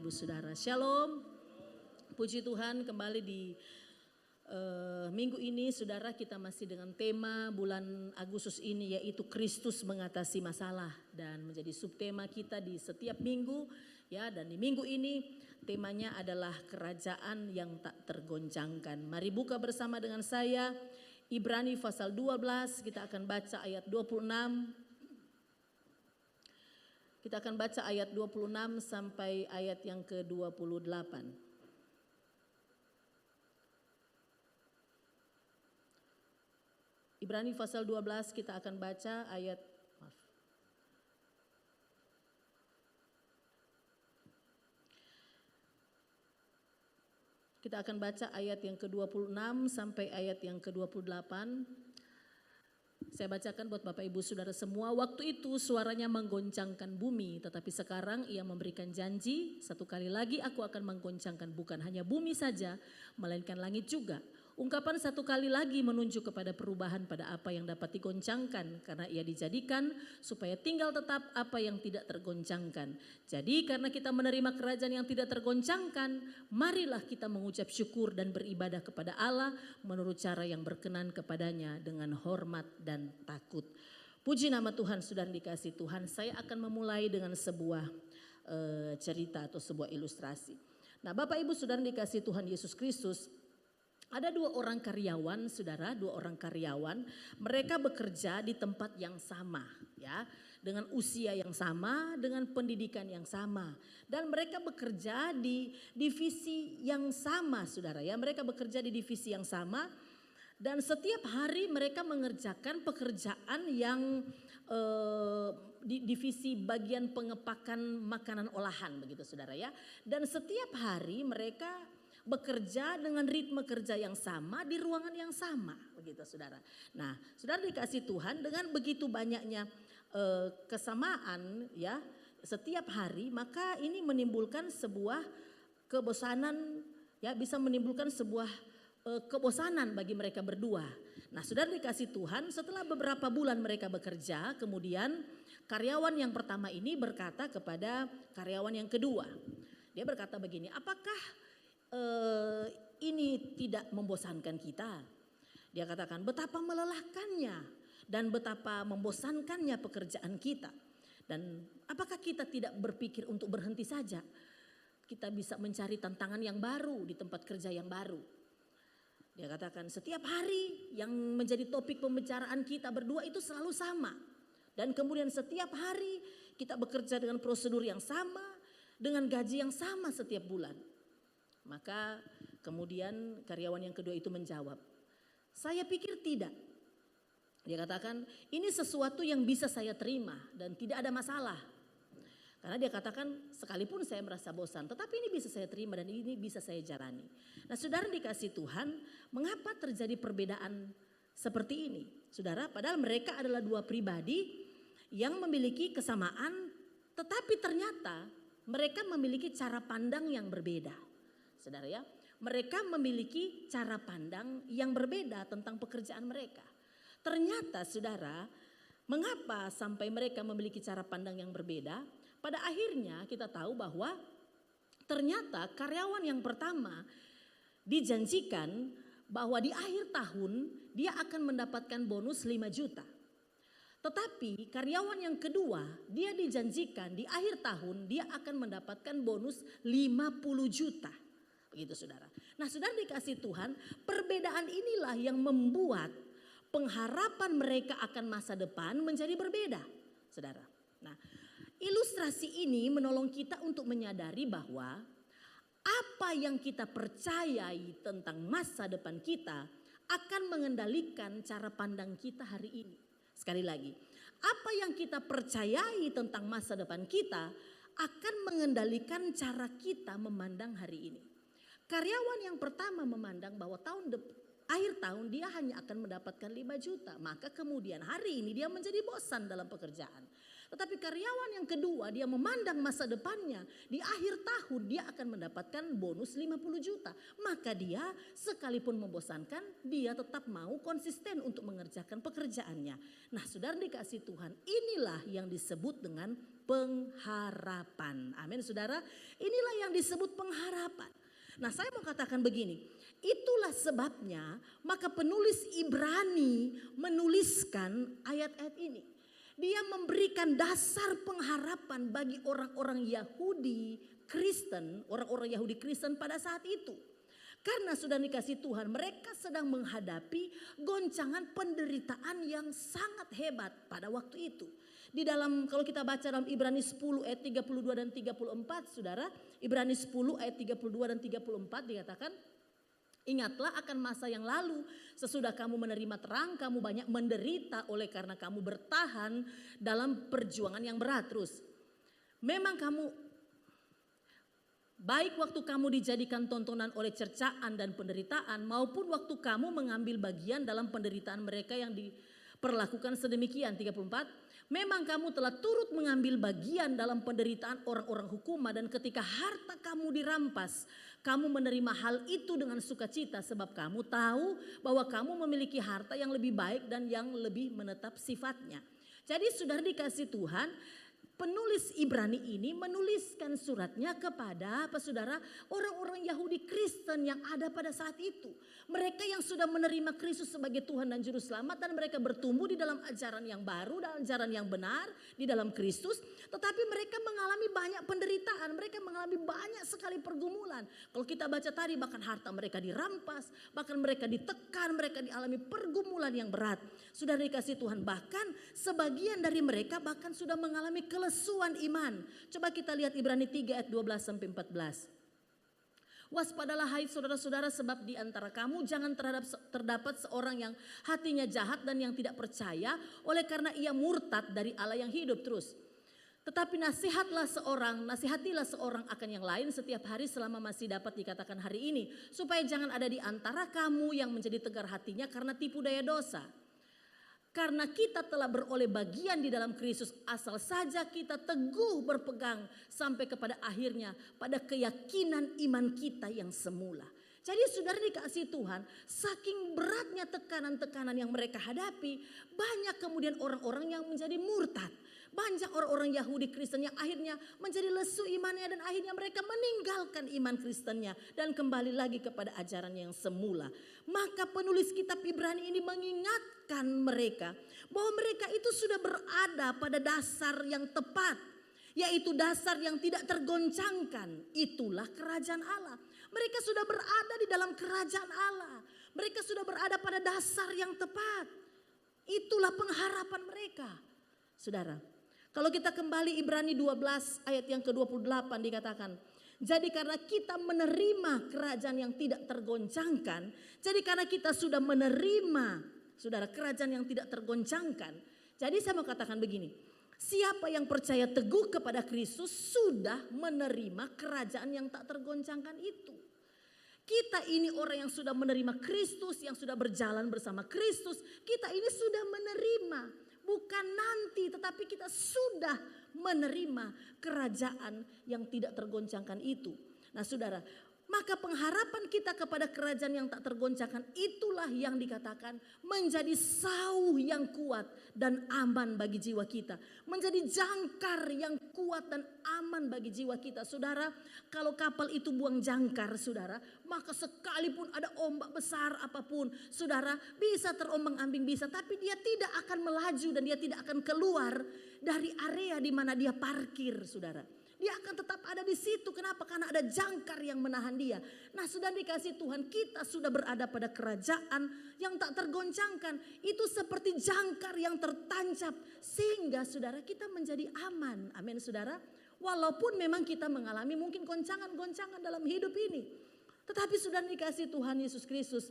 Ibu Saudara. Shalom. Puji Tuhan, kembali di minggu ini Saudara, kita masih dengan tema bulan Agustus ini, yaitu Kristus mengatasi masalah, dan menjadi subtema kita di setiap minggu ya. Dan di minggu ini temanya adalah kerajaan yang tak tergoncangkan. Mari buka bersama dengan saya Ibrani pasal 12, kita akan baca ayat 26. Kita akan baca ayat 26 sampai ayat yang ke-28. Ibrani pasal 12 kita akan baca ayat Kita akan baca ayat yang ke-26 sampai ayat yang ke-28. Saya bacakan buat Bapak Ibu Saudara semua. Waktu itu suaranya menggoncangkan bumi, tetapi sekarang ia memberikan janji, satu kali lagi aku akan menggoncangkan bukan hanya bumi saja, melainkan langit juga. Ungkapan satu kali lagi menunjuk kepada perubahan pada apa yang dapat digoncangkan, karena ia dijadikan supaya tinggal tetap apa yang tidak tergoncangkan. Jadi karena kita menerima kerajaan yang tidak tergoncangkan, marilah kita mengucap syukur dan beribadah kepada Allah menurut cara yang berkenan kepadanya dengan hormat dan takut. Puji nama Tuhan. Saudara dikasih Tuhan, saya akan memulai dengan sebuah cerita atau sebuah ilustrasi. Nah, Bapak Ibu Saudara dikasih Tuhan Yesus Kristus, ada dua orang karyawan, saudara, dua orang karyawan. Mereka bekerja di tempat yang sama, ya, dengan usia yang sama, dengan pendidikan yang sama, dan mereka bekerja di divisi yang sama, saudara, ya. Mereka bekerja di divisi yang sama, dan setiap hari mereka mengerjakan pekerjaan yang di divisi bagian pengepakan makanan olahan, begitu, saudara, ya. Dan setiap hari mereka bekerja dengan ritme kerja yang sama di ruangan yang sama, begitu, saudara. Nah, saudara dikasih Tuhan, dengan begitu banyaknya kesamaan, ya, setiap hari, maka ini menimbulkan sebuah kebosanan, ya, bisa menimbulkan sebuah kebosanan bagi mereka berdua. Nah, saudara dikasih Tuhan, setelah beberapa bulan mereka bekerja, kemudian karyawan yang pertama ini berkata kepada karyawan yang kedua. Dia berkata begini, apakah ini tidak membosankan kita? Dia katakan, betapa melelahkannya dan betapa membosankannya pekerjaan kita. Dan apakah kita tidak berpikir untuk berhenti saja? Kita bisa mencari tantangan yang baru di tempat kerja yang baru. Dia katakan, setiap hari yang menjadi topik pembicaraan kita berdua itu selalu sama. Dan kemudian setiap hari kita bekerja dengan prosedur yang sama, dengan gaji yang sama setiap bulan. Maka kemudian karyawan yang kedua itu menjawab, saya pikir tidak. Dia katakan, ini sesuatu yang bisa saya terima dan tidak ada masalah. Karena dia katakan, sekalipun saya merasa bosan, tetapi ini bisa saya terima dan ini bisa saya jalani. Nah, saudara dikasih Tuhan, mengapa terjadi perbedaan seperti ini? Saudara, padahal mereka adalah dua pribadi yang memiliki kesamaan, tetapi ternyata mereka memiliki cara pandang yang berbeda. Saudara, ya, mereka memiliki cara pandang yang berbeda tentang pekerjaan mereka. Ternyata, saudara, mengapa sampai mereka memiliki cara pandang yang berbeda? Pada akhirnya kita tahu bahwa ternyata karyawan yang pertama dijanjikan bahwa di akhir tahun dia akan mendapatkan bonus 5 juta. Tetapi karyawan yang kedua, dia dijanjikan di akhir tahun dia akan mendapatkan bonus 50 juta. Begitu, saudara. Nah, saudara dikasih Tuhan, perbedaan inilah yang membuat pengharapan mereka akan masa depan menjadi berbeda, saudara. Nah, ilustrasi ini menolong kita untuk menyadari bahwa apa yang kita percayai tentang masa depan kita akan mengendalikan cara pandang kita hari ini. Sekali lagi, apa yang kita percayai tentang masa depan kita akan mengendalikan cara kita memandang hari ini. Karyawan yang pertama memandang bahwa Akhir tahun dia hanya akan mendapatkan 5 juta. Maka kemudian hari ini dia menjadi bosan dalam pekerjaan. Tetapi karyawan yang kedua dia memandang masa depannya. Di akhir tahun dia akan mendapatkan bonus 50 juta. Maka dia sekalipun membosankan dia tetap mau konsisten untuk mengerjakan pekerjaannya. Nah saudara dikasih Tuhan, inilah yang disebut dengan pengharapan. Amin saudara, inilah yang disebut pengharapan. Nah saya mau katakan begini, itulah sebabnya maka penulis Ibrani menuliskan ayat-ayat ini. Dia memberikan dasar pengharapan bagi orang-orang Yahudi Kristen, orang-orang Yahudi Kristen pada saat itu. Karena sudah dikasih Tuhan, mereka sedang menghadapi goncangan penderitaan yang sangat hebat pada waktu itu. Di dalam kalau kita baca dalam Ibrani 10 ayat 32 dan 34 saudara. Ibrani 10 ayat 32 dan 34 dikatakan. Ingatlah akan masa yang lalu, sesudah kamu menerima terang, kamu banyak menderita oleh karena kamu bertahan dalam perjuangan yang berat terus. Memang kamu, baik waktu kamu dijadikan tontonan oleh cercaan dan penderitaan, maupun waktu kamu mengambil bagian dalam penderitaan mereka yang diperlakukan sedemikian. 34. Memang kamu telah turut mengambil bagian dalam penderitaan orang-orang hukum, dan ketika harta kamu dirampas, kamu menerima hal itu dengan sukacita sebab kamu tahu bahwa kamu memiliki harta yang lebih baik dan yang lebih menetap sifatnya. Jadi saudara dikasih Tuhan, penulis Ibrani ini menuliskan suratnya kepada saudara orang-orang Yahudi Kristen yang ada pada saat itu. Mereka yang sudah menerima Kristus sebagai Tuhan dan Juru Selamat, dan mereka bertumbuh di dalam ajaran yang baru dan ajaran yang benar di dalam Kristus. Tetapi mereka mengalami banyak penderitaan, mereka mengalami banyak sekali pergumulan. Kalau kita baca tadi, bahkan harta mereka dirampas, bahkan mereka ditekan, mereka dialami pergumulan yang berat. Sudah dikasih Tuhan, bahkan sebagian dari mereka bahkan sudah mengalami kelesuan iman. Coba kita lihat Ibrani 3 ayat 12 sampai 14. Waspadalah hai saudara-saudara, sebab di antara kamu jangan terdapat seorang yang hatinya jahat dan yang tidak percaya oleh karena ia murtad dari Allah yang hidup terus. Tetapi nasihatilah seorang akan yang lain setiap hari selama masih dapat dikatakan hari ini, supaya jangan ada di antara kamu yang menjadi tegar hatinya karena tipu daya dosa. Karena kita telah beroleh bagian di dalam Kristus, asal saja kita teguh berpegang sampai kepada akhirnya pada keyakinan iman kita yang semula. Jadi saudara dikasih Tuhan, saking beratnya tekanan-tekanan yang mereka hadapi, banyak kemudian orang-orang yang menjadi murtad. Banyak orang-orang Yahudi Kristen yang akhirnya menjadi lesu imannya, dan akhirnya mereka meninggalkan iman Kristennya dan kembali lagi kepada ajaran yang semula. Maka penulis kitab Ibrani ini mengingatkan mereka bahwa mereka itu sudah berada pada dasar yang tepat, yaitu dasar yang tidak tergoncangkan. Itulah kerajaan Allah. Mereka sudah berada di dalam kerajaan Allah. Mereka sudah berada pada dasar yang tepat. Itulah pengharapan mereka. Saudara, kalau kita kembali Ibrani 12 ayat yang ke-28 dikatakan, jadi karena kita menerima kerajaan yang tidak tergoncangkan, jadi karena kita sudah menerima, saudara, kerajaan yang tidak tergoncangkan. Jadi saya mau katakan begini, siapa yang percaya teguh kepada Kristus sudah menerima kerajaan yang tak tergoncangkan itu. Kita ini orang yang sudah menerima Kristus, yang sudah berjalan bersama Kristus, kita ini sudah menerima. Bukan nanti, tetapi kita sudah menerima kerajaan yang tidak tergoncangkan itu. Nah saudara, maka pengharapan kita kepada kerajaan yang tak tergoncangkan itulah yang dikatakan menjadi sauh yang kuat dan aman bagi jiwa kita. Menjadi jangkar yang kuat dan aman bagi jiwa kita. Saudara, kalau kapal itu buang jangkar saudara, maka sekalipun ada ombak besar apapun, saudara, bisa terombang-ambing bisa, tapi dia tidak akan melaju dan dia tidak akan keluar dari area di mana dia parkir, saudara. Dia akan tetap ada di situ. Kenapa? Karena ada jangkar yang menahan dia. Nah sudah dikasih Tuhan, kita sudah berada pada kerajaan yang tak tergoncangkan. Itu seperti jangkar yang tertancap. Sehingga saudara kita menjadi aman. Amin saudara. Walaupun memang kita mengalami mungkin goncangan-goncangan dalam hidup ini. Tetapi sudah dikasih Tuhan Yesus Kristus.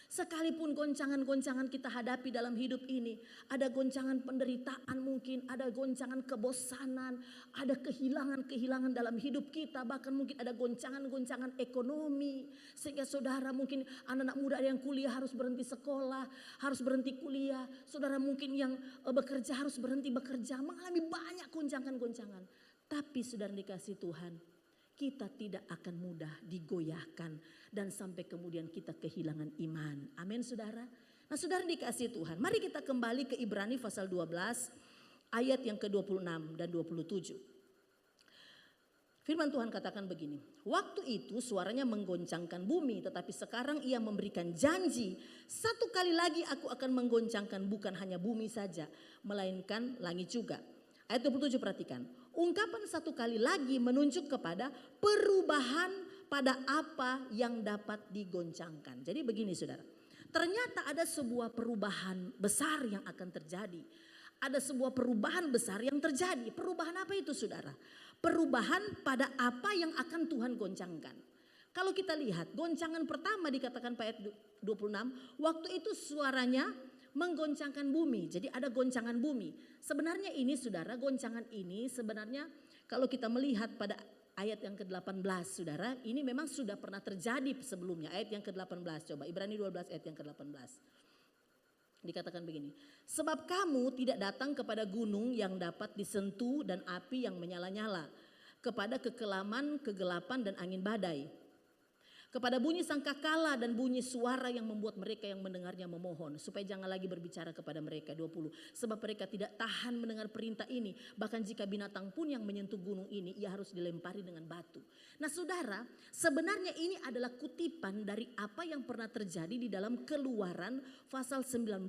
Sekalipun goncangan-goncangan kita hadapi dalam hidup ini, ada goncangan penderitaan mungkin, ada goncangan kebosanan, ada kehilangan-kehilangan dalam hidup kita, bahkan mungkin ada goncangan-goncangan ekonomi. Sehingga saudara mungkin anak-anak muda yang kuliah harus berhenti sekolah, harus berhenti kuliah. Saudara mungkin yang bekerja harus berhenti bekerja, mengalami banyak goncangan-goncangan. Tapi saudara dikasih Tuhan, kita tidak akan mudah digoyahkan dan sampai kemudian kita kehilangan iman. Amin saudara. Nah saudara dikasih Tuhan, mari kita kembali ke Ibrani pasal 12 ayat yang ke-26 dan 27. Firman Tuhan katakan begini, waktu itu suaranya menggoncangkan bumi, tetapi sekarang ia memberikan janji, satu kali lagi aku akan menggoncangkan bukan hanya bumi saja, melainkan langit juga. Ayat 27 perhatikan. Ungkapan satu kali lagi menunjuk kepada perubahan pada apa yang dapat digoncangkan. Jadi begini saudara. Ternyata ada sebuah perubahan besar yang akan terjadi. Ada sebuah perubahan besar yang terjadi. Perubahan apa itu saudara? Perubahan pada apa yang akan Tuhan goncangkan. Kalau kita lihat goncangan pertama dikatakan ayat 26. Waktu itu suaranya menggoncangkan bumi. Jadi ada goncangan bumi. Sebenarnya ini saudara, goncangan ini sebenarnya kalau kita melihat pada ayat yang ke-18 saudara, ini memang sudah pernah terjadi sebelumnya. Ayat yang ke-18 coba, Ibrani 12 ayat yang ke-18. Dikatakan begini, sebab kamu tidak datang kepada gunung yang dapat disentuh dan api yang menyala-nyala, kepada kekelaman, kegelapan dan angin badai. Kepada bunyi sangkakala dan bunyi suara yang membuat mereka yang mendengarnya memohon. Supaya jangan lagi berbicara kepada mereka. 20. Sebab mereka tidak tahan mendengar perintah ini. Bahkan jika binatang pun yang menyentuh gunung ini, ia harus dilempari dengan batu. Nah saudara, sebenarnya ini adalah kutipan dari apa yang pernah terjadi di dalam Keluaran pasal 19.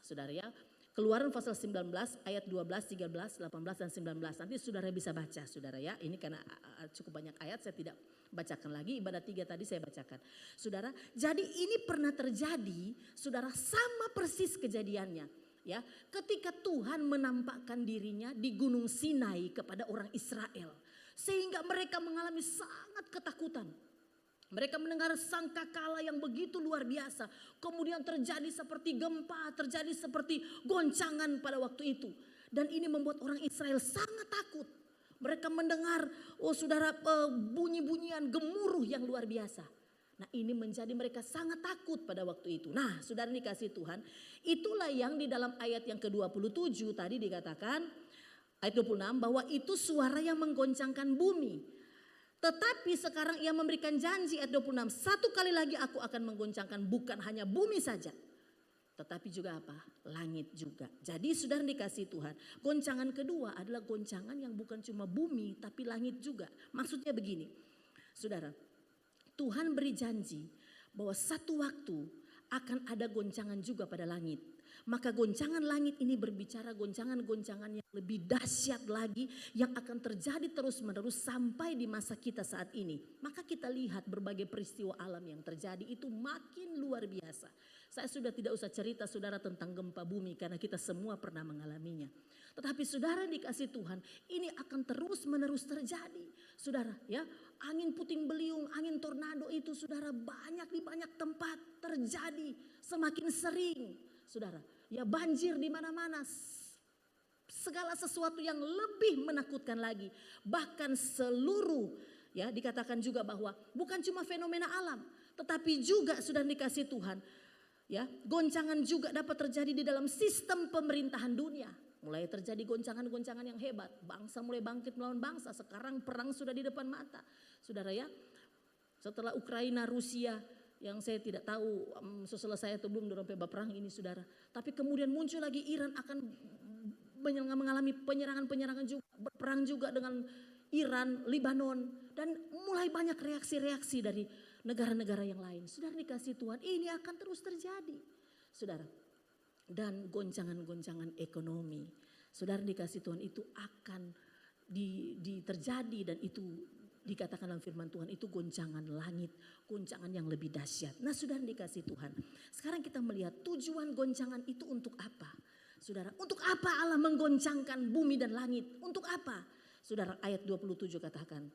Saudara ya. Keluaran pasal 19 ayat 12, 13, 18 dan 19. Nanti saudara bisa baca saudara ya. Ini karena cukup banyak ayat saya tidak bacakan lagi. Ibadat 3 tadi saya bacakan. Saudara, jadi ini pernah terjadi saudara sama persis kejadiannya. Ya, ketika Tuhan menampakkan dirinya di Gunung Sinai kepada orang Israel. Sehingga mereka mengalami sangat ketakutan. Mereka mendengar sangkakala yang begitu luar biasa. Kemudian terjadi seperti gempa, terjadi seperti goncangan pada waktu itu. Dan ini membuat orang Israel sangat takut. Mereka mendengar, saudara, bunyi-bunyian gemuruh yang luar biasa. Nah ini menjadi mereka sangat takut pada waktu itu. Nah saudara dikasih Tuhan, itulah yang di dalam ayat yang ke-27 tadi dikatakan, ayat 26, bahwa itu suara yang menggoncangkan bumi. Tetapi sekarang ia memberikan janji ayat 26. Satu kali lagi aku akan menggoncangkan bukan hanya bumi saja. Tetapi juga apa? Langit juga. Jadi saudara dikasih Tuhan. Goncangan kedua adalah goncangan yang bukan cuma bumi tapi langit juga. Maksudnya begini. Saudara, Tuhan beri janji bahwa satu waktu akan ada goncangan juga pada langit. Maka goncangan langit ini berbicara goncangan-goncangan yang lebih dahsyat lagi yang akan terjadi terus-menerus sampai di masa kita saat ini. Maka kita lihat berbagai peristiwa alam yang terjadi itu makin luar biasa. Saya sudah tidak usah cerita saudara tentang gempa bumi karena kita semua pernah mengalaminya. Tetapi saudara dikasih Tuhan, ini akan terus-menerus terjadi. Saudara ya, angin puting beliung, angin tornado itu saudara banyak di banyak tempat terjadi semakin sering. Saudara, ya banjir di mana-mana. Segala sesuatu yang lebih menakutkan lagi. Bahkan seluruh ya dikatakan juga bahwa bukan cuma fenomena alam, tetapi juga sudah dikasih Tuhan. Ya, goncangan juga dapat terjadi di dalam sistem pemerintahan dunia. Mulai terjadi goncangan-goncangan yang hebat. Bangsa mulai bangkit melawan bangsa. Sekarang perang sudah di depan mata. Saudara ya, setelah Ukraina, Rusia, yang saya tidak tahu selesai atau belum dalam perang ini saudara. Tapi kemudian muncul lagi Iran akan mengalami penyerangan-penyerangan juga. Berperang juga dengan Iran, Lebanon. Dan mulai banyak reaksi-reaksi dari negara-negara yang lain. Saudara dikasih Tuhan, ini akan terus terjadi. Saudara, dan goncangan-goncangan ekonomi. Saudara dikasih Tuhan itu akan terjadi dan itu dikatakan dalam firman Tuhan itu goncangan langit, goncangan yang lebih dahsyat. Nah saudara dikasih Tuhan, sekarang kita melihat tujuan goncangan itu untuk apa? Saudara, untuk apa Allah menggoncangkan bumi dan langit? Untuk apa? Saudara ayat 27 katakan,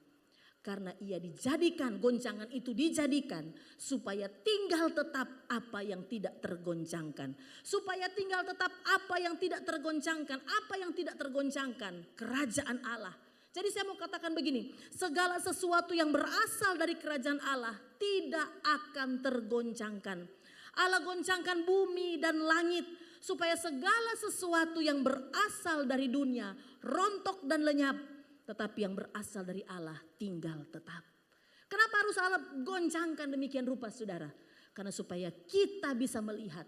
Karena ia dijadikan, goncangan itu dijadikan supaya tinggal tetap apa yang tidak tergoncangkan. Supaya tinggal tetap apa yang tidak tergoncangkan. Apa yang tidak tergoncangkan? Kerajaan Allah. Jadi saya mau katakan begini, segala sesuatu yang berasal dari kerajaan Allah tidak akan tergoncangkan. Allah goncangkan bumi dan langit supaya segala sesuatu yang berasal dari dunia rontok dan lenyap. Tetapi yang berasal dari Allah tinggal tetap. Kenapa harus Allah goncangkan demikian rupa, saudara? Karena supaya kita bisa melihat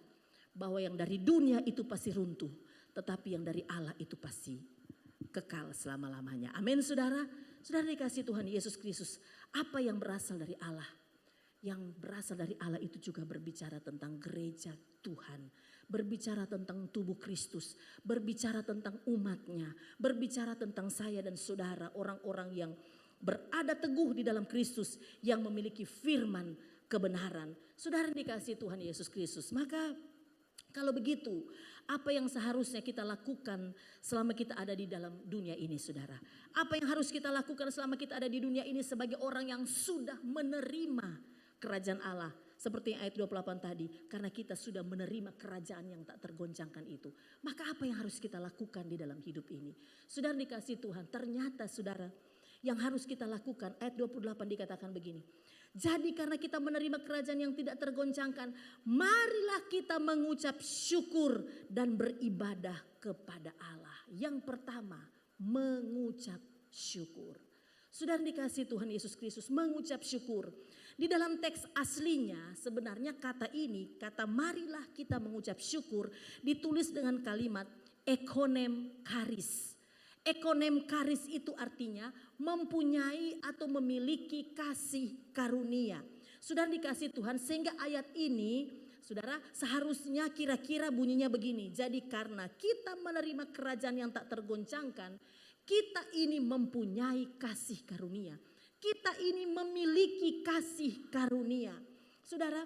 bahwa yang dari dunia itu pasti runtuh. Tetapi yang dari Allah itu pasti kekal selama-lamanya. Amin, saudara. Saudara dikasih Tuhan Yesus Kristus. Apa yang berasal dari Allah? Yang berasal dari Allah itu juga berbicara tentang gereja Tuhan. Berbicara tentang tubuh Kristus. Berbicara tentang umatnya. Berbicara tentang saya dan saudara. Orang-orang yang berada teguh di dalam Kristus. Yang memiliki firman kebenaran. Saudara dikasih Tuhan Yesus Kristus. Maka kalau begitu, apa yang seharusnya kita lakukan selama kita ada di dalam dunia ini, saudara? Apa yang harus kita lakukan selama kita ada di dunia ini sebagai orang yang sudah menerima kerajaan Allah? Seperti yang ayat 28 tadi, karena kita sudah menerima kerajaan yang tak tergoncangkan itu. Maka apa yang harus kita lakukan di dalam hidup ini? Saudara dikasih Tuhan, ternyata saudara, yang harus kita lakukan, ayat 28 dikatakan begini. Jadi karena kita menerima kerajaan yang tidak tergoncangkan, marilah kita mengucap syukur dan beribadah kepada Allah. Yang pertama, mengucap syukur. Saudara dikasih Tuhan Yesus Kristus, mengucap syukur. Di dalam teks aslinya sebenarnya kata ini, kata marilah kita mengucap syukur, ditulis dengan kalimat ekonem karis. Ekonem karis itu artinya mempunyai atau memiliki kasih karunia. Saudara dikasih Tuhan, sehingga ayat ini saudara seharusnya kira-kira bunyinya begini. Jadi karena kita menerima kerajaan yang tak tergoncangkan, kita ini mempunyai kasih karunia. Kita ini memiliki kasih karunia. Saudara,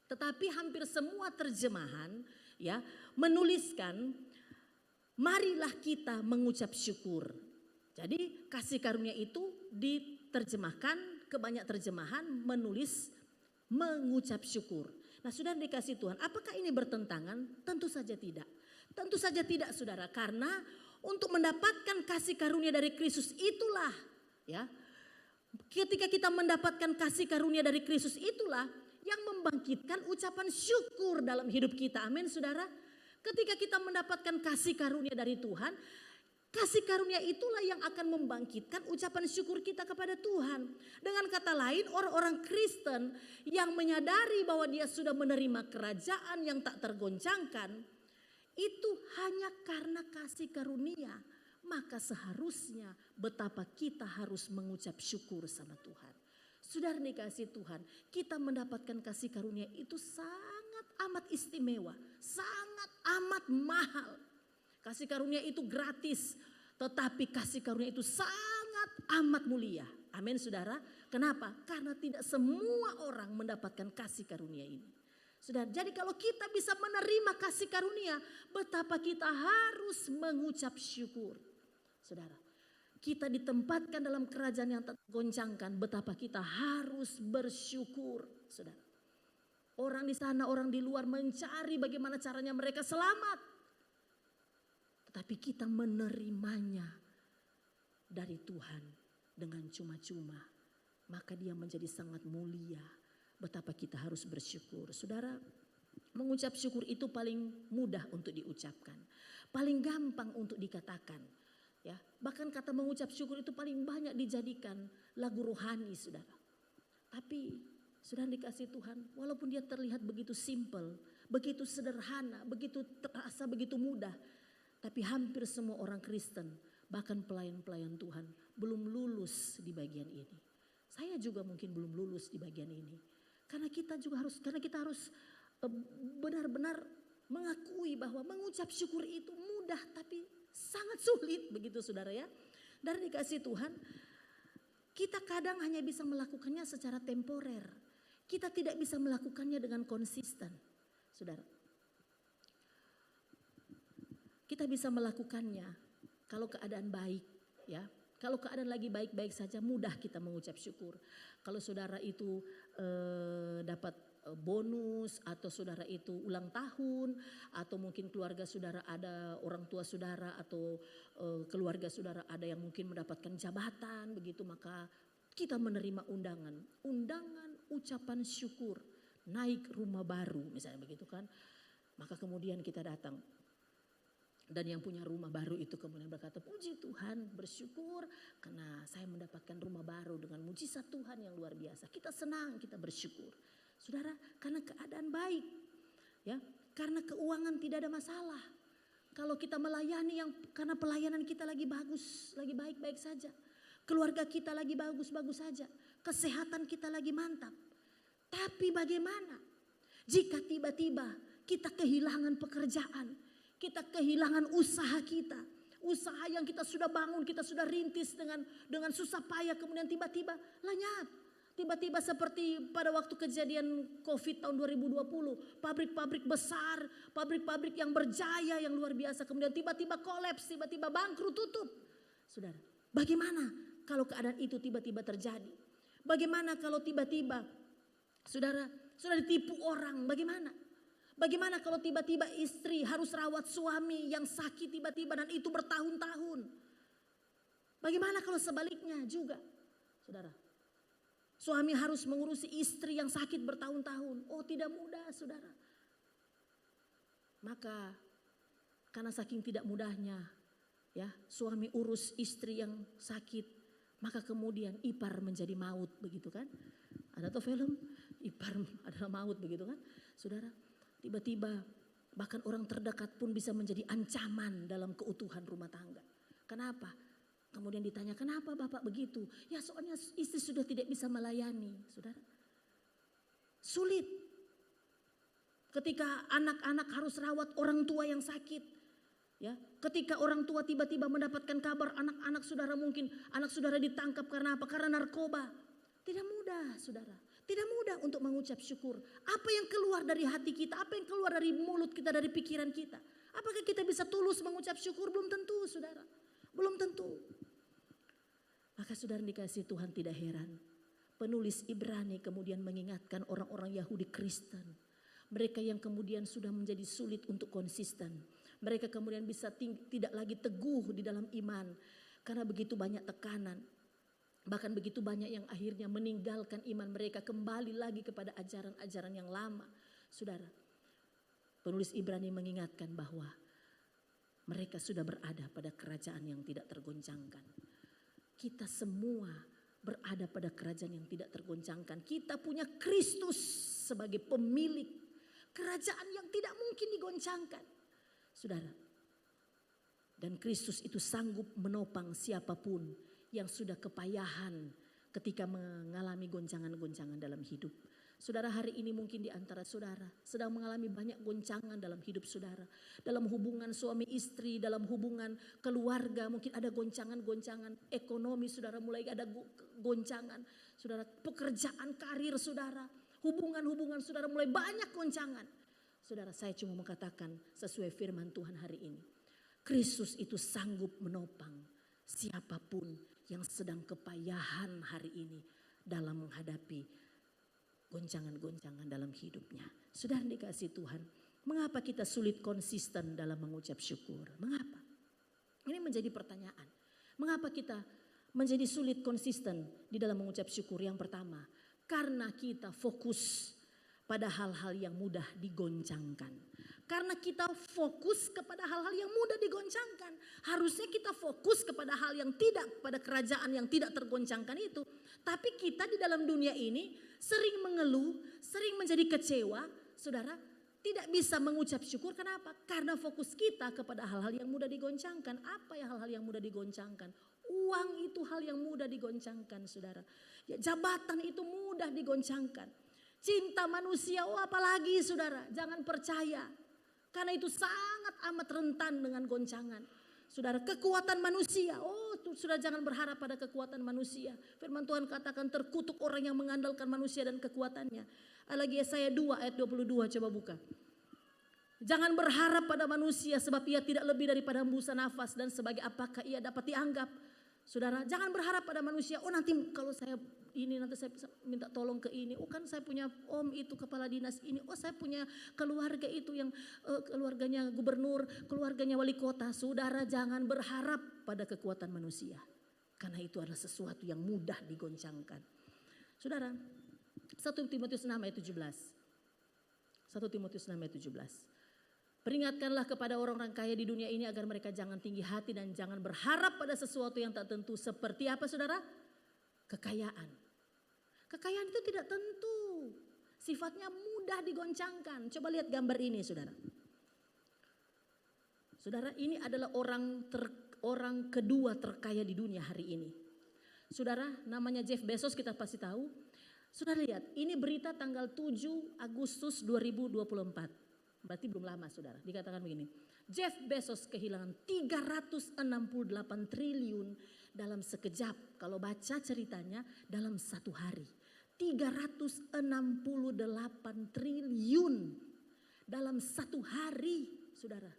tetapi hampir semua terjemahan ya menuliskan marilah kita mengucap syukur. Jadi kasih karunia itu diterjemahkan, kebanyak terjemahan menulis mengucap syukur. Nah, saudara dikasih Tuhan, apakah ini bertentangan? Tentu saja tidak. Tentu saja tidak, saudara, karena untuk mendapatkan kasih karunia dari Kristus itulah ya. Ketika kita mendapatkan kasih karunia dari Kristus itulah yang membangkitkan ucapan syukur dalam hidup kita. Amin, saudara. Ketika kita mendapatkan kasih karunia dari Tuhan, kasih karunia itulah yang akan membangkitkan ucapan syukur kita kepada Tuhan. Dengan kata lain, orang-orang Kristen yang menyadari bahwa dia sudah menerima kerajaan yang tak tergoncangkan, itu hanya karena kasih karunia. Maka seharusnya betapa kita harus mengucap syukur sama Tuhan. Saudara dikasih Tuhan, kita mendapatkan kasih karunia itu sangat amat istimewa, sangat amat mahal. Kasih karunia itu gratis, tetapi kasih karunia itu sangat amat mulia. Amin, saudara. Kenapa? Karena tidak semua orang mendapatkan kasih karunia ini. Saudara, jadi kalau kita bisa menerima kasih karunia, betapa kita harus mengucap syukur. Saudara, kita ditempatkan dalam kerajaan yang tak tergoncangkan, betapa kita harus bersyukur, saudara. Orang di sana, orang di luar mencari bagaimana caranya mereka selamat. Tetapi kita menerimanya dari Tuhan dengan cuma-cuma. Maka dia menjadi sangat mulia. Betapa kita harus bersyukur. Saudara, mengucap syukur itu paling mudah untuk diucapkan. Paling gampang untuk dikatakan. Ya, bahkan kata mengucap syukur itu paling banyak dijadikan lagu rohani, saudara. Tapi saudara dikasih Tuhan, walaupun dia terlihat begitu simple, begitu sederhana, begitu terasa begitu mudah, tapi hampir semua orang Kristen, bahkan pelayan-pelayan Tuhan belum lulus di bagian ini. Saya juga mungkin belum lulus di bagian ini. Karena kita harus benar-benar mengakui bahwa mengucap syukur itu mudah tapi sangat sulit, begitu saudara ya. Dan dikasih Tuhan, kita kadang hanya bisa melakukannya secara temporer. Kita tidak bisa melakukannya dengan konsisten, saudara. Kita bisa melakukannya kalau keadaan baik, ya. Kalau keadaan lagi baik-baik saja mudah kita mengucap syukur. Kalau saudara itu dapat bonus atau saudara itu ulang tahun atau mungkin keluarga saudara ada orang tua saudara atau keluarga saudara ada yang mungkin mendapatkan jabatan begitu, maka kita menerima undangan ucapan syukur naik rumah baru misalnya begitu kan. Maka kemudian kita datang. Dan yang punya rumah baru itu kemudian berkata, puji Tuhan, bersyukur karena saya mendapatkan rumah baru dengan mujizat Tuhan yang luar biasa. Kita senang, kita bersyukur. Saudara, karena keadaan baik. Ya, karena keuangan tidak ada masalah. Kalau kita melayani yang karena pelayanan kita lagi bagus, lagi baik-baik saja. Keluarga kita lagi bagus-bagus saja. Kesehatan kita lagi mantap. Tapi bagaimana jika tiba-tiba kita kehilangan pekerjaan? Kita kehilangan usaha kita. Usaha yang kita sudah bangun, kita sudah rintis dengan susah payah. Kemudian tiba-tiba lenyap. Tiba-tiba seperti pada waktu kejadian COVID tahun 2020. Pabrik-pabrik besar, pabrik-pabrik yang berjaya, yang luar biasa. Kemudian tiba-tiba kolaps, tiba-tiba bangkrut, tutup. Saudara, bagaimana kalau keadaan itu tiba-tiba terjadi? Bagaimana kalau tiba-tiba saudara ditipu orang, bagaimana? Bagaimana kalau tiba-tiba istri harus rawat suami yang sakit tiba-tiba dan itu bertahun-tahun? Bagaimana kalau sebaliknya juga? Saudara, suami harus mengurusi istri yang sakit bertahun-tahun. Oh, tidak mudah, saudara. Maka karena saking tidak mudahnya ya, suami urus istri yang sakit, maka kemudian ipar menjadi maut begitu kan? Ada tuh film ipar adalah maut begitu kan? Saudara, tiba-tiba bahkan orang terdekat pun bisa menjadi ancaman dalam keutuhan rumah tangga. Kenapa? Kemudian ditanya, kenapa Bapak begitu? Ya soalnya istri sudah tidak bisa melayani, saudara. Sulit. Ketika anak-anak harus rawat orang tua yang sakit. Ya, ketika orang tua tiba-tiba mendapatkan kabar anak-anak saudara mungkin anak saudara ditangkap karena apa? Karena narkoba. Tidak mudah, saudara. Tidak mudah untuk mengucap syukur. Apa yang keluar dari hati kita, apa yang keluar dari mulut kita, dari pikiran kita. Apakah kita bisa tulus mengucap syukur? Belum tentu, saudara. Belum tentu. Maka saudara dikasih Tuhan, tidak heran. Penulis Ibrani kemudian mengingatkan orang-orang Yahudi Kristen. Mereka yang kemudian sudah menjadi sulit untuk konsisten. Mereka kemudian bisa tidak lagi teguh di dalam iman. Karena begitu banyak tekanan. Bahkan begitu banyak yang akhirnya meninggalkan iman mereka, kembali lagi kepada ajaran-ajaran yang lama. Saudara, penulis Ibrani mengingatkan bahwa mereka sudah berada pada kerajaan yang tidak tergoncangkan. Kita semua berada pada kerajaan yang tidak tergoncangkan. Kita punya Kristus sebagai pemilik kerajaan yang tidak mungkin digoncangkan. Saudara, dan Kristus itu sanggup menopang siapapun yang sudah kepayahan ketika mengalami goncangan-goncangan dalam hidup. Saudara, hari ini mungkin di antara saudara sedang mengalami banyak goncangan dalam hidup saudara. Dalam hubungan suami istri, dalam hubungan keluarga mungkin ada goncangan-goncangan. Ekonomi saudara mulai ada goncangan. Saudara, pekerjaan, karir saudara, hubungan-hubungan saudara mulai banyak goncangan. Saudara, saya cuma mengatakan sesuai firman Tuhan hari ini. Kristus itu sanggup menopang siapapun yang sedang kepayahan hari ini dalam menghadapi goncangan-goncangan dalam hidupnya. Sudah dikasih Tuhan, mengapa kita sulit konsisten dalam mengucap syukur? Mengapa? Ini menjadi pertanyaan. Mengapa kita menjadi sulit konsisten di dalam mengucap syukur? Yang pertama, karena kita fokus pada hal-hal yang mudah digoncangkan. Karena kita fokus kepada hal-hal yang mudah digoncangkan. Harusnya kita fokus kepada hal yang tidak, pada kerajaan yang tidak tergoncangkan itu. Tapi kita di dalam dunia ini sering mengeluh, sering menjadi kecewa. Saudara, tidak bisa mengucap syukur. Kenapa? Karena fokus kita kepada hal-hal yang mudah digoncangkan. Apa ya hal-hal yang mudah digoncangkan? Uang itu hal yang mudah digoncangkan, saudara. Ya, jabatan itu mudah digoncangkan. Cinta manusia, oh apalagi saudara, jangan percaya. Karena itu sangat amat rentan dengan goncangan. Saudara, kekuatan manusia, oh sudah jangan berharap pada kekuatan manusia. Firman Tuhan katakan terkutuk orang yang mengandalkan manusia dan kekuatannya. Lagi Yesaya 2 ayat 22, coba buka. Jangan berharap pada manusia sebab ia tidak lebih daripada hembusan nafas dan sebagai apakah ia dapat dianggap. Saudara, jangan berharap pada manusia, oh nanti kalau saya ini nanti saya bisa minta tolong ke ini. Oh kan saya punya om itu kepala dinas ini. Oh saya punya keluarga itu yang keluarganya gubernur, keluarganya wali kota. Saudara jangan berharap pada kekuatan manusia. Karena itu adalah sesuatu yang mudah digoncangkan. Saudara, 1 Timotius 6 ayat 17. 1 Timotius 6 ayat 17. Peringatkanlah kepada orang-orang kaya di dunia ini agar mereka jangan tinggi hati dan jangan berharap pada sesuatu yang tak tentu. Seperti apa saudara? Kekayaan. Kekayaan itu tidak tentu. Sifatnya mudah digoncangkan. Coba lihat gambar ini saudara. Saudara, ini adalah orang kedua terkaya di dunia hari ini. Saudara, namanya Jeff Bezos, kita pasti tahu. Saudara lihat, ini berita tanggal 7 Agustus 2024. Berarti belum lama saudara. Dikatakan begini, Jeff Bezos kehilangan 368 triliun dalam sekejap. Kalau baca ceritanya dalam satu hari. 368 triliun dalam satu hari saudara.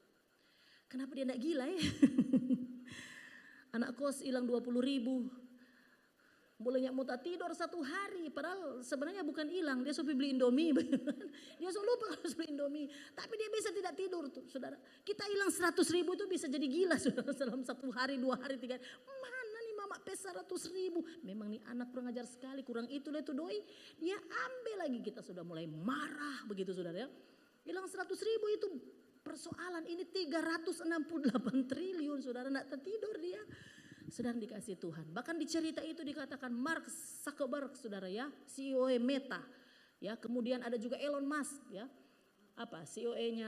Kenapa dia enggak gila ya? Anak kos hilang 20.000. Bolehnya muta tidur satu hari, padahal sebenarnya bukan hilang, dia sudah beli Indomie, dia sudah lupa harus beli Indomie, tapi dia bisa tidak tidur tuh, saudara. Kita hilang 100.000 itu bisa jadi gila, saudara, dalam satu hari, 2 hari, 3 hari. Mana nih mama pes 100.000? Memang nih anak kurang ajar sekali, kurang itu doi, dia ambil lagi, kita sudah mulai marah begitu, saudara ya. Hilang 100.000 itu persoalan, ini 368 triliun, saudara, nggak tertidur dia. Saudara dikasih Tuhan. Bahkan di cerita itu dikatakan Mark Zuckerberg saudara ya, CEO Meta. Ya, kemudian ada juga Elon Musk ya. Apa? CEO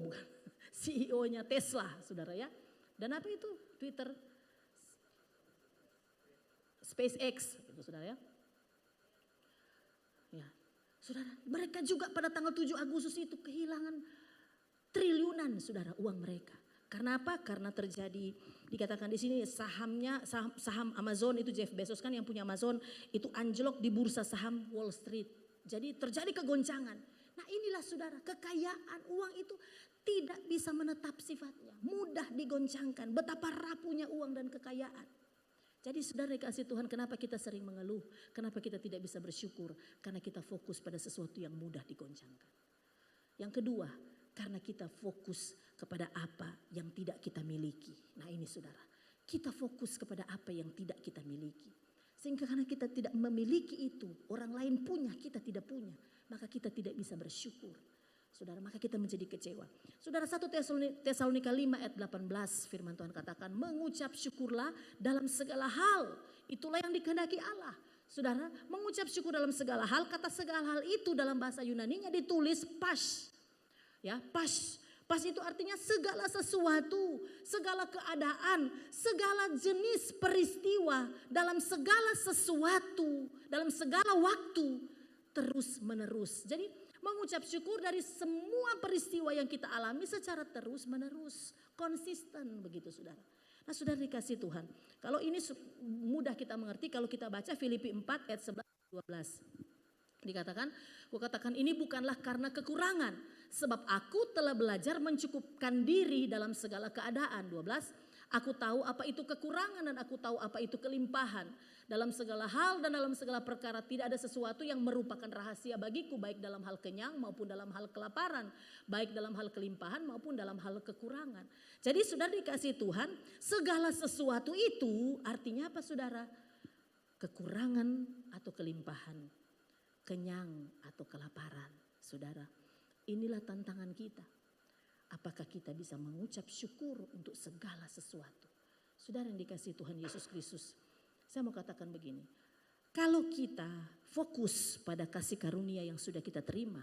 bukan. CEO-nya Tesla saudara ya. Dan apa itu? Twitter, SpaceX itu saudara ya. Ya. Saudara, mereka juga pada tanggal 7 Agustus itu kehilangan triliunan saudara uang mereka. Karena apa? Karena terjadi, dikatakan di sini saham Amazon itu Jeff Bezos kan yang punya Amazon itu anjlok di bursa saham Wall Street. Jadi terjadi kegoncangan. Nah inilah saudara, kekayaan uang itu tidak bisa menetap sifatnya. Mudah digoncangkan, betapa rapuhnya uang dan kekayaan. Jadi saudara dikasih Tuhan, kenapa kita sering mengeluh? Kenapa kita tidak bisa bersyukur? Karena kita fokus pada sesuatu yang mudah digoncangkan. Yang kedua, karena kita fokus kepada apa yang tidak kita miliki. Nah ini saudara, kita fokus kepada apa yang tidak kita miliki. Sehingga karena kita tidak memiliki itu, orang lain punya, kita tidak punya. Maka kita tidak bisa bersyukur. Saudara, maka kita menjadi kecewa. Saudara, 1 Tesalonika 5 ayat 18 firman Tuhan katakan, mengucap syukurlah dalam segala hal. Itulah yang dikehendaki Allah. Saudara, mengucap syukur dalam segala hal, kata segala hal itu dalam bahasa Yunaninya ditulis pas. Ya, pas itu artinya segala sesuatu, segala keadaan, segala jenis peristiwa, dalam segala sesuatu, dalam segala waktu, terus menerus. Jadi mengucap syukur dari semua peristiwa yang kita alami secara terus menerus, konsisten begitu saudara. Nah saudara dikasih Tuhan, kalau ini mudah kita mengerti kalau kita baca Filipi 4 ayat 11-12. Dikatakan, kukatakan ini bukanlah karena kekurangan, sebab aku telah belajar mencukupkan diri dalam segala keadaan. 12, aku tahu apa itu kekurangan dan aku tahu apa itu kelimpahan. Dalam segala hal dan dalam segala perkara tidak ada sesuatu yang merupakan rahasia bagiku, baik dalam hal kenyang maupun dalam hal kelaparan, baik dalam hal kelimpahan maupun dalam hal kekurangan. Jadi saudara dikasih Tuhan, segala sesuatu itu artinya apa saudara? Kekurangan atau kelimpahan. Kenyang atau kelaparan, saudara. Inilah tantangan kita. Apakah kita bisa mengucap syukur untuk segala sesuatu? Saudara yang dikasih Tuhan Yesus Kristus, saya mau katakan begini. Kalau kita fokus pada kasih karunia yang sudah kita terima,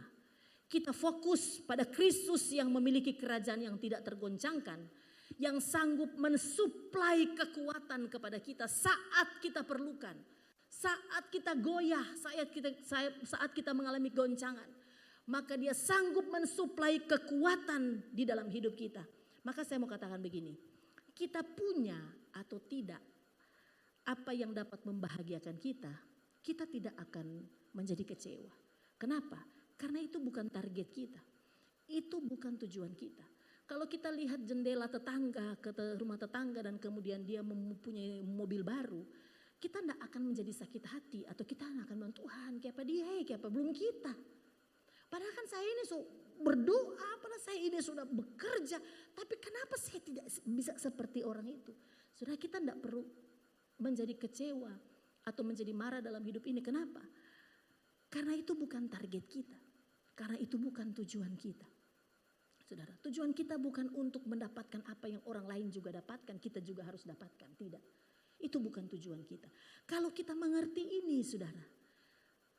kita fokus pada Kristus yang memiliki kerajaan yang tidak tergoncangkan, yang sanggup mensuplai kekuatan kepada kita saat kita perlukan. Saat kita goyah, saat kita mengalami goncangan, maka dia sanggup mensuplai kekuatan di dalam hidup kita. Maka saya mau katakan begini, kita punya atau tidak apa yang dapat membahagiakan kita, kita tidak akan menjadi kecewa. Kenapa? Karena itu bukan target kita, itu bukan tujuan kita. Kalau kita lihat jendela tetangga ke rumah tetangga dan kemudian dia mempunyai mobil baru, kita tidak akan menjadi sakit hati atau kita akan bilang Tuhan kayak apa dia, kayak apa belum kita. Padahal kan saya ini berdoa, padahal saya ini sudah bekerja, tapi kenapa saya tidak bisa seperti orang itu? Sudah kita tidak perlu menjadi kecewa atau menjadi marah dalam hidup ini. Kenapa? Karena itu bukan target kita, karena itu bukan tujuan kita. Saudara, tujuan kita bukan untuk mendapatkan apa yang orang lain juga dapatkan, kita juga harus dapatkan. Tidak, itu bukan tujuan kita. Kalau kita mengerti ini saudara,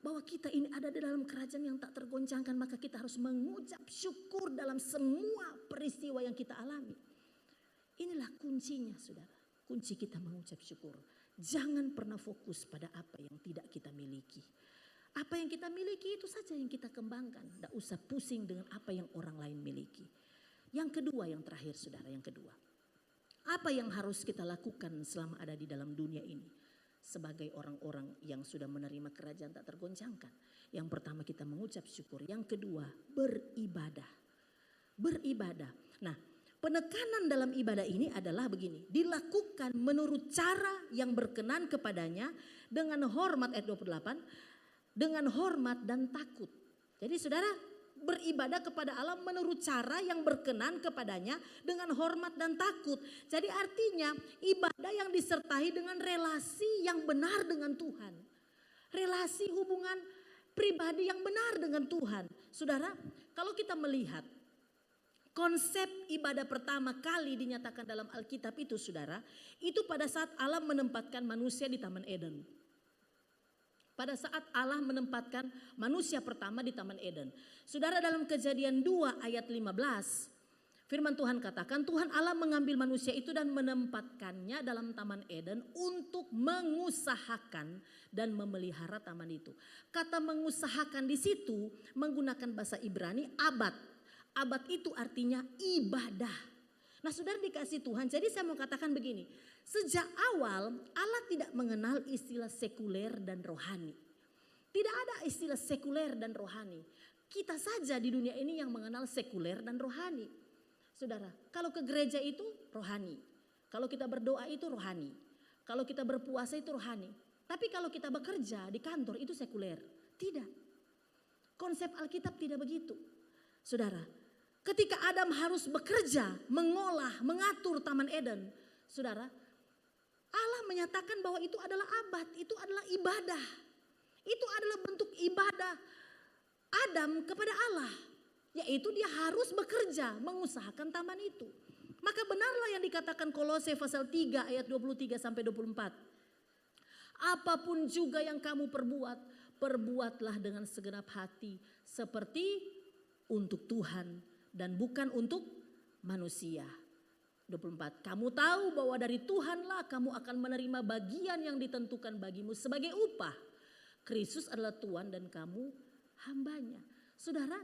bahwa kita ini ada di dalam kerajaan yang tak tergoncangkan, maka kita harus mengucap syukur dalam semua peristiwa yang kita alami. Inilah kuncinya saudara, kunci kita mengucap syukur. Jangan pernah fokus pada apa yang tidak kita miliki. Apa yang kita miliki itu saja yang kita kembangkan. Tidak usah pusing dengan apa yang orang lain miliki. Yang kedua, yang terakhir saudara, yang kedua. Apa yang harus kita lakukan selama ada di dalam dunia ini? Sebagai orang-orang yang sudah menerima kerajaan tak tergoncangkan. Yang pertama kita mengucap syukur. Yang kedua beribadah. Beribadah. Nah, penekanan dalam ibadah ini adalah begini. Dilakukan menurut cara yang berkenan kepadanya dengan hormat ayat 28. Dengan hormat dan takut. Jadi saudara beribadah kepada Allah menurut cara yang berkenan kepadanya dengan hormat dan takut. Jadi artinya ibadah yang disertai dengan relasi yang benar dengan Tuhan. Relasi hubungan pribadi yang benar dengan Tuhan. Saudara, kalau kita melihat konsep ibadah pertama kali dinyatakan dalam Alkitab itu saudara, itu pada saat Allah menempatkan manusia di Taman Eden. Pada saat Allah menempatkan manusia pertama di Taman Eden. Saudara, dalam Kejadian 2 ayat 15, firman Tuhan katakan Tuhan Allah mengambil manusia itu dan menempatkannya dalam Taman Eden untuk mengusahakan dan memelihara taman itu. Kata mengusahakan di situ menggunakan bahasa Ibrani abad. Abad itu artinya ibadah. Nah saudara dikasih Tuhan, jadi saya mau katakan begini. Sejak awal Allah tidak mengenal istilah sekuler dan rohani. Tidak ada istilah sekuler dan rohani. Kita saja di dunia ini yang mengenal sekuler dan rohani. Saudara, kalau ke gereja itu rohani. Kalau kita berdoa itu rohani. Kalau kita berpuasa itu rohani. Tapi kalau kita bekerja di kantor itu sekuler. Tidak. Konsep Alkitab tidak begitu. Saudara, ketika Adam harus bekerja, mengolah, mengatur Taman Eden. Saudara, Allah menyatakan bahwa itu adalah abad, itu adalah ibadah. Itu adalah bentuk ibadah Adam kepada Allah. Yaitu dia harus bekerja, mengusahakan taman itu. Maka benarlah yang dikatakan Kolose pasal 3 ayat 23 sampai 24. Apapun juga yang kamu perbuat, perbuatlah dengan segenap hati. Seperti untuk Tuhan dan bukan untuk manusia. 24. Kamu tahu bahwa dari Tuhanlah kamu akan menerima bagian yang ditentukan bagimu sebagai upah. Kristus adalah Tuhan dan kamu hambanya. Saudara,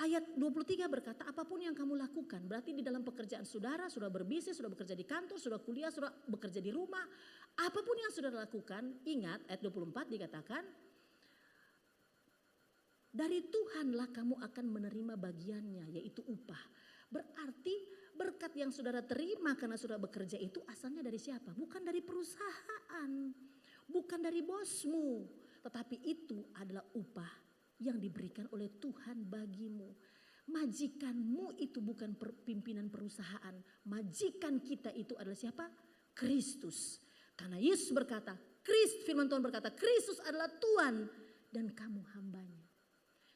ayat 23 berkata apapun yang kamu lakukan. Berarti di dalam pekerjaan saudara, sudah berbisnis, sudah bekerja di kantor, sudah kuliah, sudah bekerja di rumah. Apapun yang saudara lakukan, ingat ayat 24 dikatakan. Dari Tuhanlah kamu akan menerima bagiannya yaitu upah. Berarti berkat yang saudara terima karena saudara bekerja itu asalnya dari siapa? Bukan dari perusahaan, bukan dari bosmu. Tetapi itu adalah upah yang diberikan oleh Tuhan bagimu. Majikanmu itu bukan pimpinan perusahaan. Majikan kita itu adalah siapa? Kristus. Karena Yesus berkata, firman Tuhan berkata, Kristus adalah Tuhan dan kamu hambanya.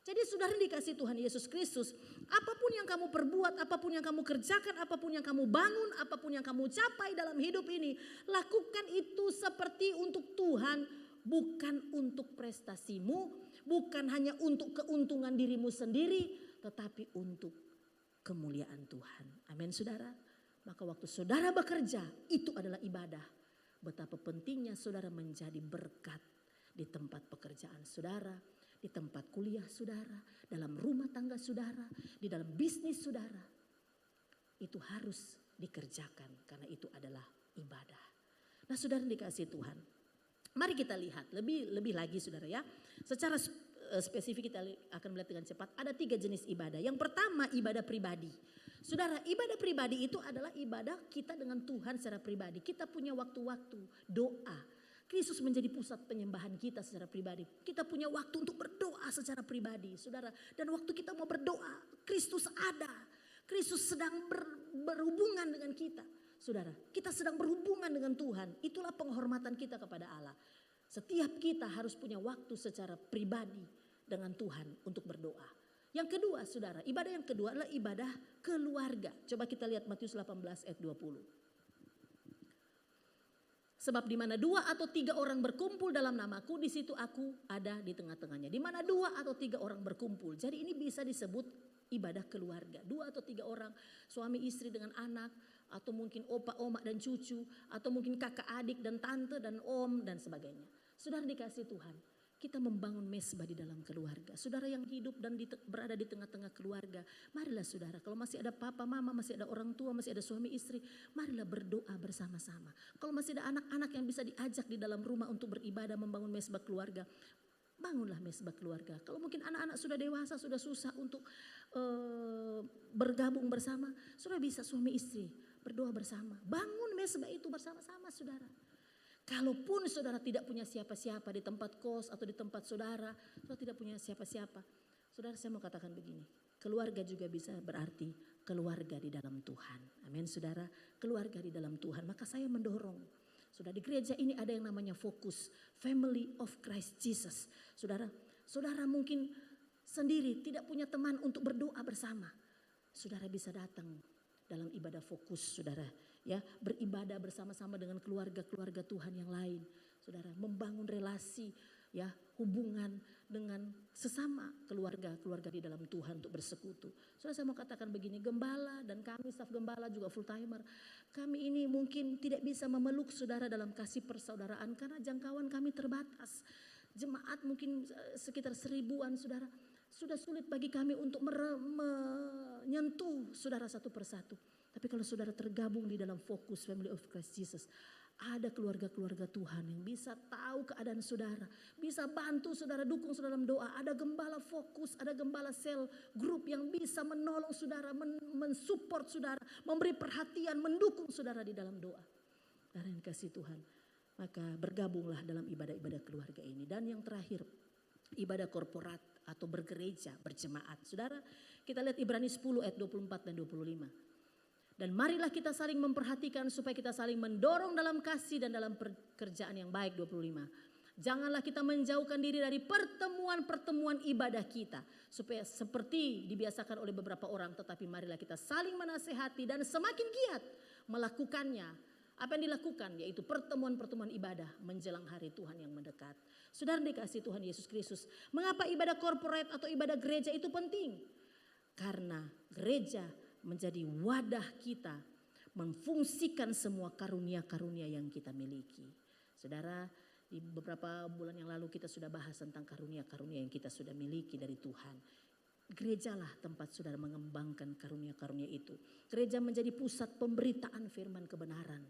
Jadi saudara dikasih Tuhan Yesus Kristus, apapun yang kamu perbuat, apapun yang kamu kerjakan, apapun yang kamu bangun, apapun yang kamu capai dalam hidup ini, lakukan itu seperti untuk Tuhan, bukan untuk prestasimu, bukan hanya untuk keuntungan dirimu sendiri, tetapi untuk kemuliaan Tuhan. Amin saudara. Maka waktu saudara bekerja, itu adalah ibadah. Betapa pentingnya saudara menjadi berkat di tempat pekerjaan saudara, di tempat kuliah saudara, dalam rumah tangga saudara, di dalam bisnis saudara. Itu harus dikerjakan karena itu adalah ibadah. Nah saudara dikasih Tuhan. Mari kita lihat lebih lagi saudara ya. Secara spesifik, kita akan melihat dengan cepat. Ada 3 jenis ibadah. Yang pertama ibadah pribadi. Saudara, ibadah pribadi itu adalah ibadah kita dengan Tuhan secara pribadi. Kita punya waktu-waktu doa. Kristus menjadi pusat penyembahan kita secara pribadi. Kita punya waktu untuk berdoa secara pribadi, saudara. Dan waktu kita mau berdoa, Kristus ada. Kristus sedang berhubungan dengan kita. Saudara, kita sedang berhubungan dengan Tuhan. Itulah penghormatan kita kepada Allah. Setiap kita harus punya waktu secara pribadi dengan Tuhan untuk berdoa. Yang kedua, saudara, ibadah yang kedua adalah ibadah keluarga. Coba kita lihat Matius 18 ayat 20. Sebab di mana 2 atau 3 orang berkumpul dalam namaku, di situ aku ada di tengah-tengahnya. Di mana 2 atau 3 orang berkumpul. Jadi ini bisa disebut ibadah keluarga. 2 atau 3 orang, suami istri dengan anak, atau mungkin opa, oma dan cucu, atau mungkin kakak adik dan tante dan om dan sebagainya. Saudara dikasih Tuhan, kita membangun mesbah di dalam keluarga. Saudara yang hidup dan berada di tengah-tengah keluarga, marilah saudara, kalau masih ada papa, mama, masih ada orang tua, masih ada suami istri, marilah berdoa bersama-sama. Kalau masih ada anak-anak yang bisa diajak di dalam rumah untuk beribadah, membangun mesbah keluarga, bangunlah mesbah keluarga. Kalau mungkin anak-anak sudah dewasa, sudah susah untuk bergabung bersama, sudah bisa suami istri berdoa bersama. Bangun mesbah itu bersama-sama, saudara. Kalaupun saudara tidak punya siapa-siapa di tempat kos atau di tempat saudara tidak punya siapa-siapa. Saudara, saya mau katakan begini, keluarga juga bisa berarti keluarga di dalam Tuhan. Amin, saudara, keluarga di dalam Tuhan. Maka saya mendorong, saudara, di gereja ini ada yang namanya fokus, Family of Christ Jesus. Saudara, saudara mungkin sendiri tidak punya teman untuk berdoa bersama. Saudara bisa datang dalam ibadah fokus, saudara, ya, beribadah bersama-sama dengan keluarga-keluarga Tuhan yang lain. Saudara, membangun relasi, ya, hubungan dengan sesama keluarga-keluarga di dalam Tuhan untuk bersekutu. Saudara, saya mau katakan begini, gembala dan kami staf gembala juga full timer, kami ini mungkin tidak bisa memeluk saudara dalam kasih persaudaraan karena jangkauan kami terbatas. Jemaat mungkin sekitar 1000-an, saudara. Sudah sulit bagi kami untuk menyentuh saudara satu persatu. Tapi kalau saudara tergabung di dalam fokus Family of Christ Jesus, ada keluarga-keluarga Tuhan yang bisa tahu keadaan saudara, bisa bantu saudara, dukung saudara dalam doa. Ada gembala fokus, ada gembala sel grup yang bisa menolong saudara, mensupport saudara, memberi perhatian, mendukung saudara di dalam doa. Dan kasih Tuhan, maka bergabunglah dalam ibadah-ibadah keluarga ini. Dan yang terakhir, ibadah korporat atau bergereja, berjemaat. Saudara, kita lihat Ibrani 10 ayat 24 dan 25. Dan marilah kita saling memperhatikan supaya kita saling mendorong dalam kasih dan dalam pekerjaan yang baik. 25. Janganlah kita menjauhkan diri dari pertemuan-pertemuan ibadah kita, supaya seperti dibiasakan oleh beberapa orang, tetapi marilah kita saling menasehati dan semakin giat melakukannya. Apa yang dilakukan? Yaitu pertemuan-pertemuan ibadah menjelang hari Tuhan yang mendekat. Saudara dikasih Tuhan Yesus Kristus, mengapa ibadah korporat atau ibadah gereja itu penting? Karena gereja menjadi wadah kita memfungsikan semua karunia-karunia yang kita miliki. Saudara, di beberapa bulan yang lalu kita sudah bahas tentang karunia-karunia yang kita sudah miliki dari Tuhan. Gerejalah tempat saudara mengembangkan karunia-karunia itu. Gereja menjadi pusat pemberitaan firman kebenaran.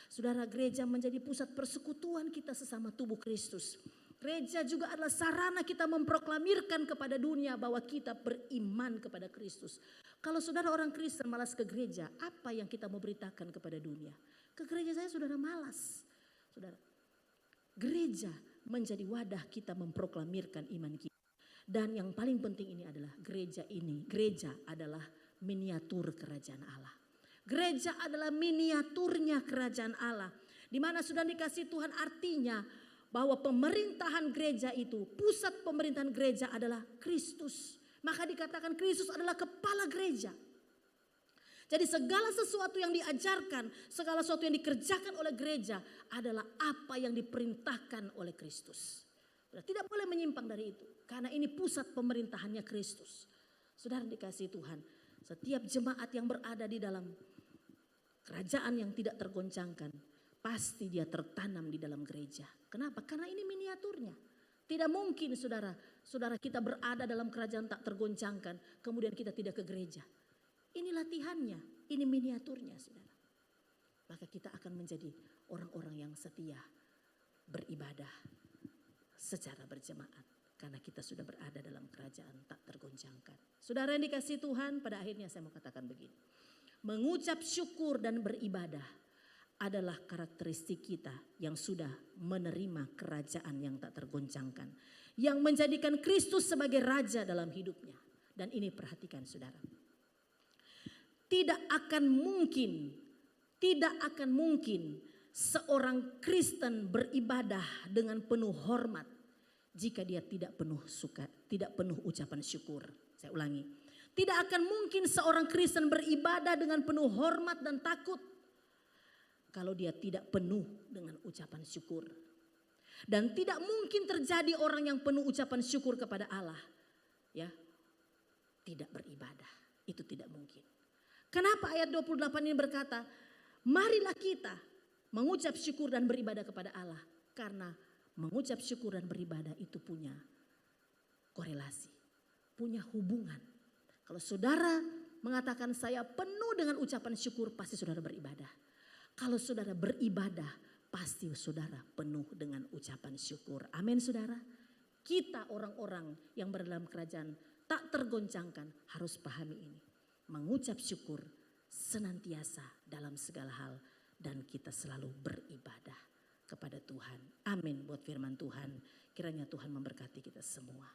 Saudara, gereja menjadi pusat persekutuan kita sesama tubuh Kristus. Gereja juga adalah sarana kita memproklamirkan kepada dunia bahwa kita beriman kepada Kristus. Kalau saudara orang Kristen malas ke gereja, apa yang kita mau beritakan kepada dunia? Ke gereja saya saudara malas. Saudara, gereja menjadi wadah kita memproklamirkan iman kita. Dan yang paling penting ini adalah gereja adalah miniatur kerajaan Allah. Gereja adalah miniaturnya kerajaan Allah. Di mana sudah dikasih Tuhan, artinya bahwa pemerintahan gereja itu, pusat pemerintahan gereja adalah Kristus. Maka dikatakan Kristus adalah kepala gereja. Jadi segala sesuatu yang diajarkan, segala sesuatu yang dikerjakan oleh gereja adalah apa yang diperintahkan oleh Kristus. Tidak boleh menyimpang dari itu. Karena ini pusat pemerintahannya Kristus. Saudara dikasih Tuhan, setiap jemaat yang berada di dalam kerajaan yang tidak tergoncangkan, pasti dia tertanam di dalam gereja. Kenapa? Karena ini miniaturnya. Tidak mungkin saudara kita berada dalam kerajaan tak tergoncangkan, kemudian kita tidak ke gereja. Ini latihannya, ini miniaturnya saudara. Maka kita akan menjadi orang-orang yang setia beribadah secara berjemaat. Karena kita sudah berada dalam kerajaan tak tergoncangkan. Saudara yang dikasihi Tuhan, pada akhirnya saya mau katakan begini. Mengucap syukur dan beribadah adalah karakteristik kita yang sudah menerima kerajaan yang tak tergoncangkan. Yang menjadikan Kristus sebagai raja dalam hidupnya. Dan ini perhatikan saudara. Tidak akan mungkin seorang Kristen beribadah dengan penuh hormat jika dia tidak penuh ucapan syukur. Saya ulangi. Tidak akan mungkin seorang Kristen beribadah dengan penuh hormat dan takut kalau dia tidak penuh dengan ucapan syukur. Dan tidak mungkin terjadi orang yang penuh ucapan syukur kepada Allah, ya, tidak beribadah. Itu tidak mungkin. Kenapa ayat 28 ini berkata, marilah kita mengucap syukur dan beribadah kepada Allah. Karena mengucap syukur dan beribadah itu punya korelasi, punya hubungan. Kalau saudara mengatakan saya penuh dengan ucapan syukur, pasti saudara beribadah. Kalau saudara beribadah, pasti saudara penuh dengan ucapan syukur. Amin saudara. Kita orang-orang yang berada dalam kerajaan tak tergoncangkan harus pahami ini. Mengucap syukur senantiasa dalam segala hal. Dan kita selalu beribadah kepada Tuhan. Amin buat firman Tuhan. Kiranya Tuhan memberkati kita semua.